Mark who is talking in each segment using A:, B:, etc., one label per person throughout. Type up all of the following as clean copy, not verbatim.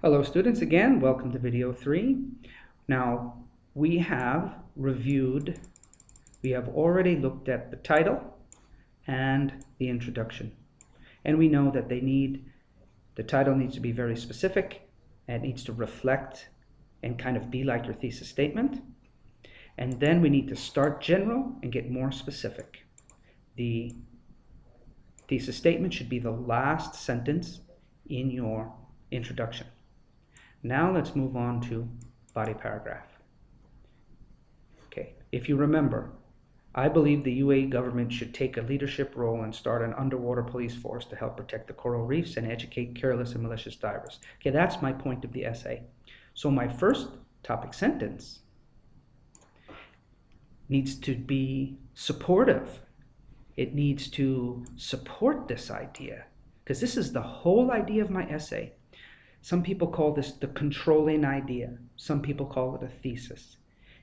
A: Hello students, again, welcome to video 3. Now, we have already looked at the title and the introduction. And we know that the title needs to be very specific, and it needs to reflect and kind of be like your thesis statement. And then we need to start general and get more specific. The thesis statement should be the last sentence in your introduction. Now let's move on to body paragraph. Okay, if you remember, I believe the UAE government should take a leadership role and start an underwater police force to help protect the coral reefs and educate careless and malicious divers. Okay, that's my point of the essay. So my first topic sentence needs to be supportive. It needs to support this idea, because this is the whole idea of my essay. Some people call this the controlling idea. Some people call it a thesis.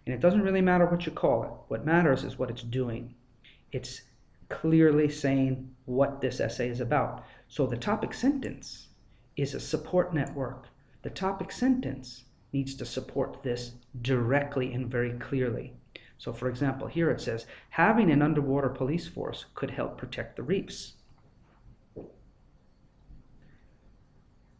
A: And it doesn't really matter what you call it. What matters is what it's doing. It's clearly saying what this essay is about. So the topic sentence is a support network. The topic sentence needs to support this directly and very clearly. So for example, here it says, having an underwater police force could help protect the reefs.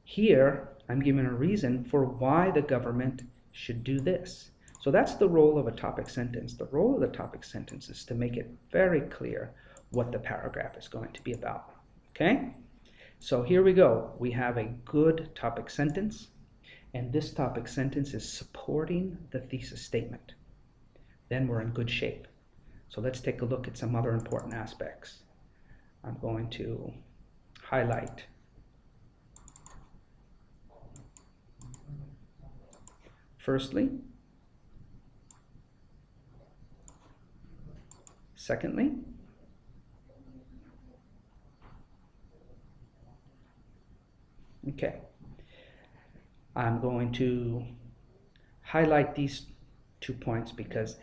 A: Here, I'm giving a reason for why the government should do this. So that's the role of a topic sentence. The role of the topic sentence is to make it very clear what the paragraph is going to be about. Okay? So here we go. We have a good topic sentence, and this topic sentence is supporting the thesis statement. Then we're in good shape. So let's take a look at some other important aspects. I'm going to highlight firstly, secondly, okay, I'm going to highlight these 2 points because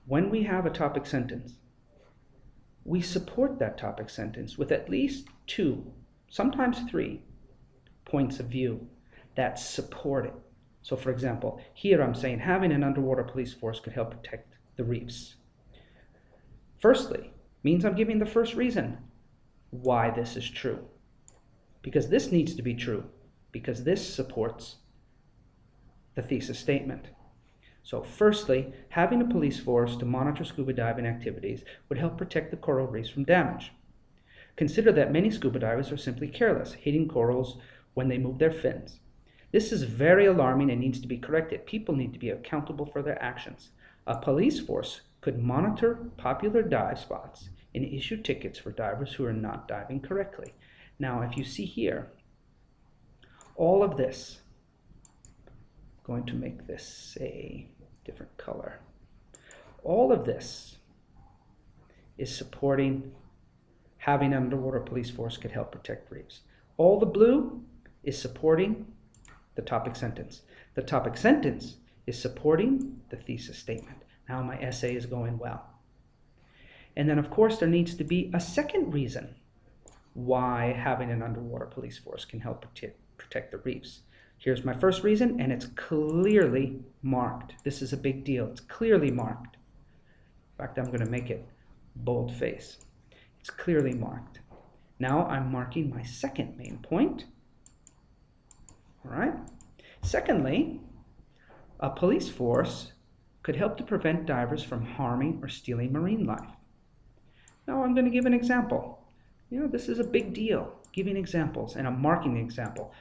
A: when we have a topic sentence, we support that topic sentence with at least 2, sometimes 3 points of view that support it. So for example, here I'm saying having an underwater police force could help protect the reefs. Firstly, means I'm giving the first reason why this is true. Because this needs to be true, because this supports the thesis statement. So firstly, having a police force to monitor scuba diving activities would help protect the coral reefs from damage. Consider that many scuba divers are simply careless, hitting corals when they move their fins. This is very alarming and needs to be corrected. People need to be accountable for their actions. A police force could monitor popular dive spots and issue tickets for divers who are not diving correctly. Now, if you see here, all of this, I'm going to make this a different color. All of this is supporting having an underwater police force could help protect reefs. All the blue is supporting the topic sentence. The topic sentence is supporting the thesis statement. Now my essay is going well. And then of course there needs to be a second reason why having an underwater police force can help protect the reefs. Here's my first reason, and it's clearly marked. This is a big deal. It's clearly marked. In fact, I'm going to make it boldface. It's clearly marked. Now I'm marking my second main point. All right. Secondly, a police force could help to prevent divers from harming or stealing marine life. Now I'm going to give an example. This is a big deal, giving examples, and I'm marking the example.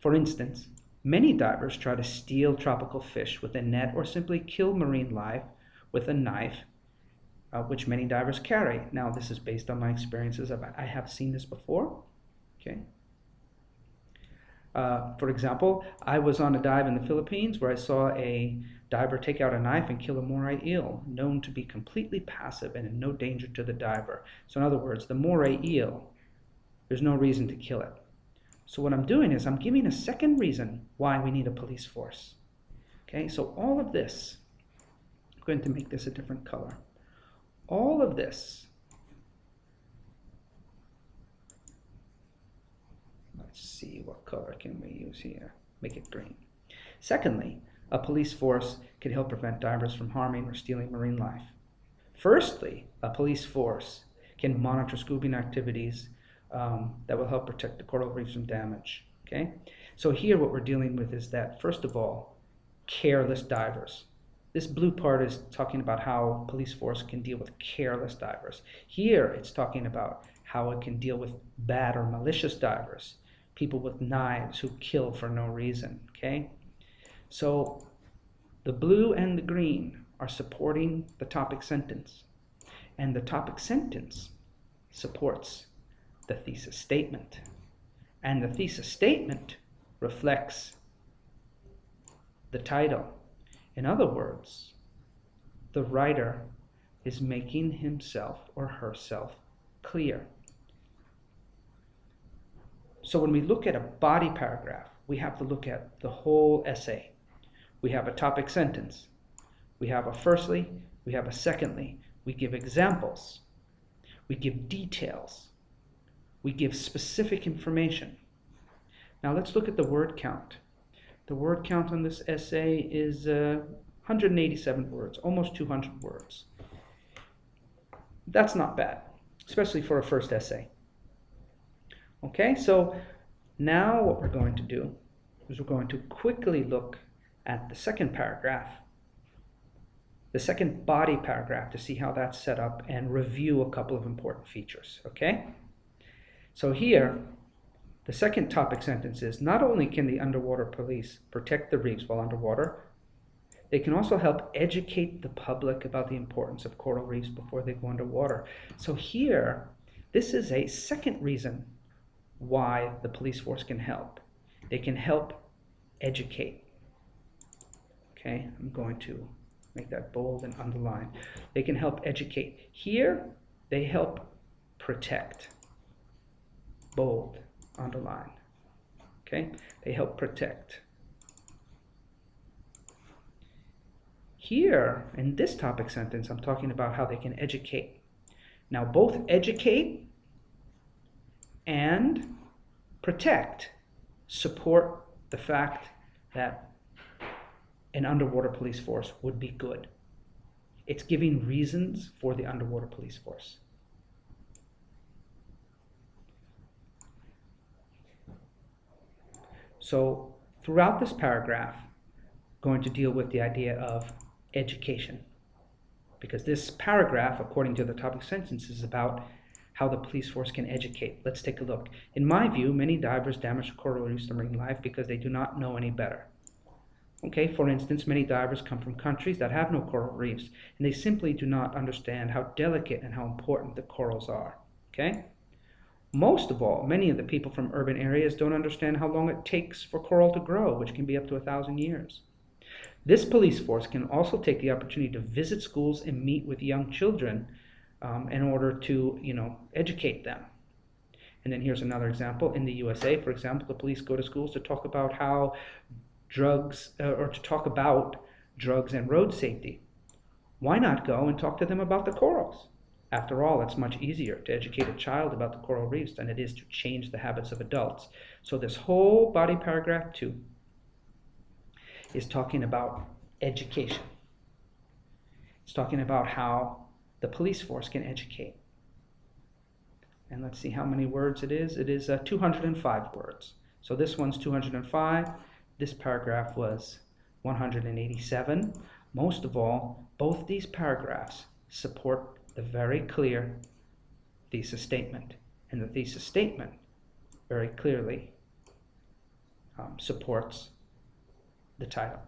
A: For instance, many divers try to steal tropical fish with a net or simply kill marine life with a knife, which many divers carry. Now this is based on my experiences. I have seen this before. Okay. For example, I was on a dive in the Philippines where I saw a diver take out a knife and kill a moray eel, known to be completely passive and in no danger to the diver. So in other words, the moray eel, there's no reason to kill it. So what I'm doing is I'm giving a second reason why we need a police force. Okay, so all of this, I'm going to make this a different color. All of this, let's see, what color can we use here? make it green. Secondly, a police force can help prevent divers from harming or stealing marine life. Firstly, a police force can monitor scuba activities that will help protect the coral reefs from damage. Okay, so here what we're dealing with is that, first of all, careless divers. This blue part is talking about how police force can deal with careless divers. Here it's talking about how it can deal with bad or malicious divers, people with knives who kill for no reason. Okay, so the blue and the green are supporting the topic sentence, and the topic sentence supports the thesis statement, and the thesis statement reflects the title. In other words, the writer is making himself or herself clear. So when we look at a body paragraph, we have to look at the whole essay. We have a topic sentence. We have a firstly, we have a secondly. We give examples. We give details. We give specific information. Now let's look at the word count. The word count on this essay is 187 words, almost 200 words. That's not bad, especially for a first essay. Okay, so now what we're going to do is we're going to quickly look at the second paragraph, the second body paragraph, to see how that's set up and review a couple of important features. Okay, so here the second topic sentence is, not only can the underwater police protect the reefs while underwater, they can also help educate the public about the importance of coral reefs before they go underwater. So here, this is a second reason why the police force can help. They can help educate. Okay, I'm going to make that bold and underline. They can help educate. Here, they help protect. Bold, underline. Okay, they help protect. Here, in this topic sentence, I'm talking about how they can educate. Now, both educate and protect support the fact that an underwater police force would be good. It's giving reasons for the underwater police force. So throughout this paragraph, I'm going to deal with the idea of education, because this paragraph, according to the topic sentence, is about how the police force can educate. Let's take a look. In my view, many divers damage coral reefs to marine life because they do not know any better. Okay, for instance, many divers come from countries that have no coral reefs, and they simply do not understand how delicate and how important the corals are. Okay? Most of all, many of the people from urban areas don't understand how long it takes for coral to grow, which can be up to 1,000 years. This police force can also take the opportunity to visit schools and meet with young children in order to, educate them. And then here's another example. In the USA, for example, the police go to schools to talk about how drugs and road safety. Why not go and talk to them about the corals? After all, it's much easier to educate a child about the coral reefs than it is to change the habits of adults. So this whole body paragraph 2 is talking about education. It's talking about how the police force can educate. And let's see how many words it is. It is 205 words. So this one's 205. This paragraph was 187. Most of all, both these paragraphs support the very clear thesis statement. And the thesis statement very clearly supports the title.